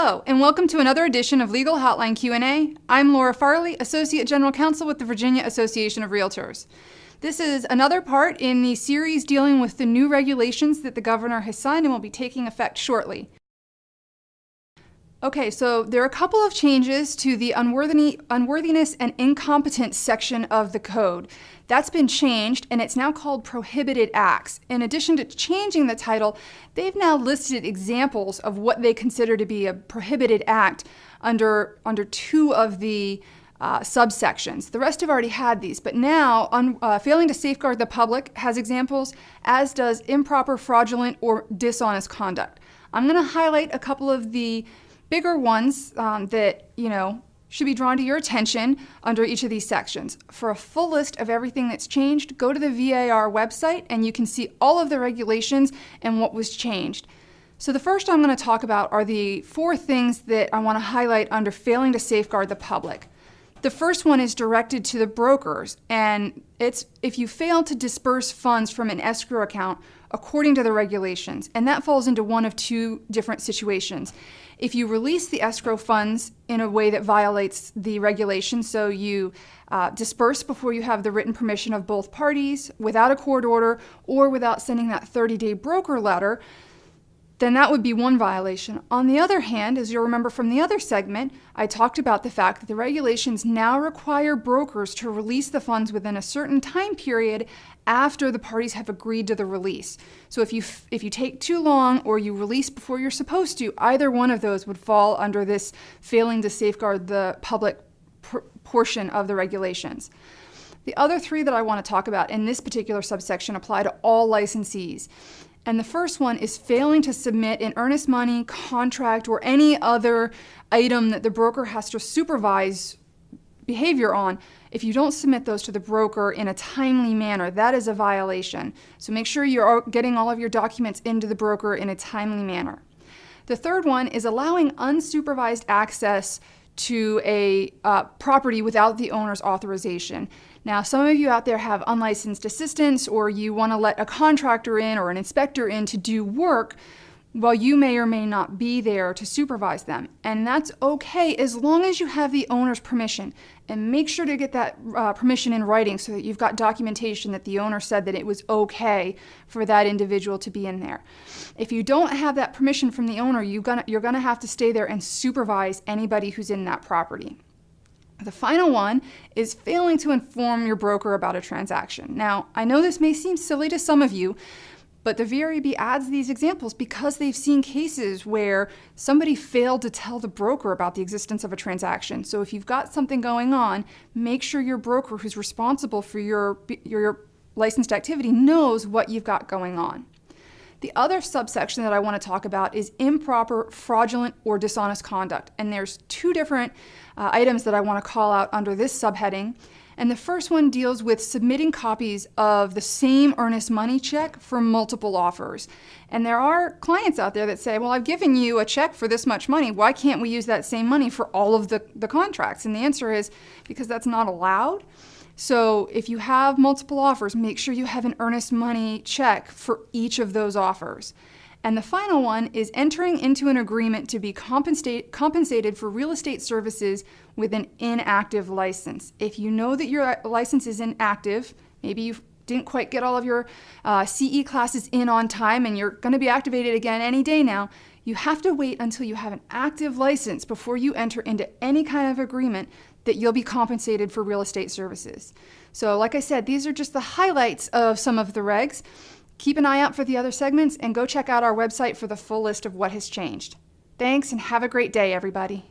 Hello, and welcome to another edition of Legal Hotline Q&A. I'm Laura Farley, Associate General Counsel with the Virginia Association of Realtors. This is another part in the series dealing with the new regulations that the governor has signed and will be taking effect shortly. Okay, so there are a couple of changes to the unworthiness and incompetence section of the code. That's been changed, and it's now called Prohibited Acts. In addition to changing the title, they've now listed examples of what they consider to be a prohibited act under two of the subsections. The rest have already had these, but now failing to safeguard the public has examples, as does improper, fraudulent, or dishonest conduct. I'm going to highlight a couple of the bigger ones that, should be drawn to your attention under each of these sections. For a full list of everything that's changed, go to the VAR website and you can see all of the regulations and what was changed. So the first I'm going to talk about are the 4 things that I want to highlight under failing to safeguard the public. The first one is directed to the brokers, and it's if you fail to disperse funds from an escrow account according to the regulations, and that falls into one of 2 different situations. If you release the escrow funds in a way that violates the regulations, so you disperse before you have the written permission of both parties, without a court order, or without sending that 30-day broker letter, then that would be one violation. On the other hand, as you'll remember from the other segment, I talked about the fact that the regulations now require brokers to release the funds within a certain time period after the parties have agreed to the release. So if you take too long or you release before you're supposed to, either one of those would fall under this failing to safeguard the public portion of the regulations. The other 3 that I want to talk about in this particular subsection apply to all licensees. And the first one is failing to submit an earnest money, contract, or any other item that the broker has to supervise behavior on. If you don't submit those to the broker in a timely manner, that is a violation. So make sure you're getting all of your documents into the broker in a timely manner. The third one is allowing unsupervised access to a property without the owner's authorization. Now, some of you out there have unlicensed assistants, or you want to let a contractor in or an inspector in to do work while you may or may not be there to supervise them. And that's okay as long as you have the owner's permission. And make sure to get that permission in writing so that you've got documentation that the owner said that it was okay for that individual to be in there. If you don't have that permission from the owner, you're gonna have to stay there and supervise anybody who's in that property. The final one is failing to inform your broker about a transaction. Now, I know this may seem silly to some of you, but the VREB adds these examples because they've seen cases where somebody failed to tell the broker about the existence of a transaction. So if you've got something going on, make sure your broker who's responsible for your licensed activity knows what you've got going on. The other subsection that I want to talk about is improper, fraudulent, or dishonest conduct. And there's 2 different items that I want to call out under this subheading. And the first one deals with submitting copies of the same earnest money check for multiple offers. And there are clients out there that say, well, I've given you a check for this much money. Why can't we use that same money for all of the contracts? And the answer is because that's not allowed. So if you have multiple offers, make sure you have an earnest money check for each of those offers. And the final one is entering into an agreement to be compensated for real estate services with an inactive license. If you know that your license is inactive, maybe you didn't quite get all of your CE classes in on time and you're going to be activated again any day now, you have to wait until you have an active license before you enter into any kind of agreement that you'll be compensated for real estate services. So like I said, these are just the highlights of some of the regs. Keep an eye out for the other segments and go check out our website for the full list of what has changed. Thanks and have a great day, everybody.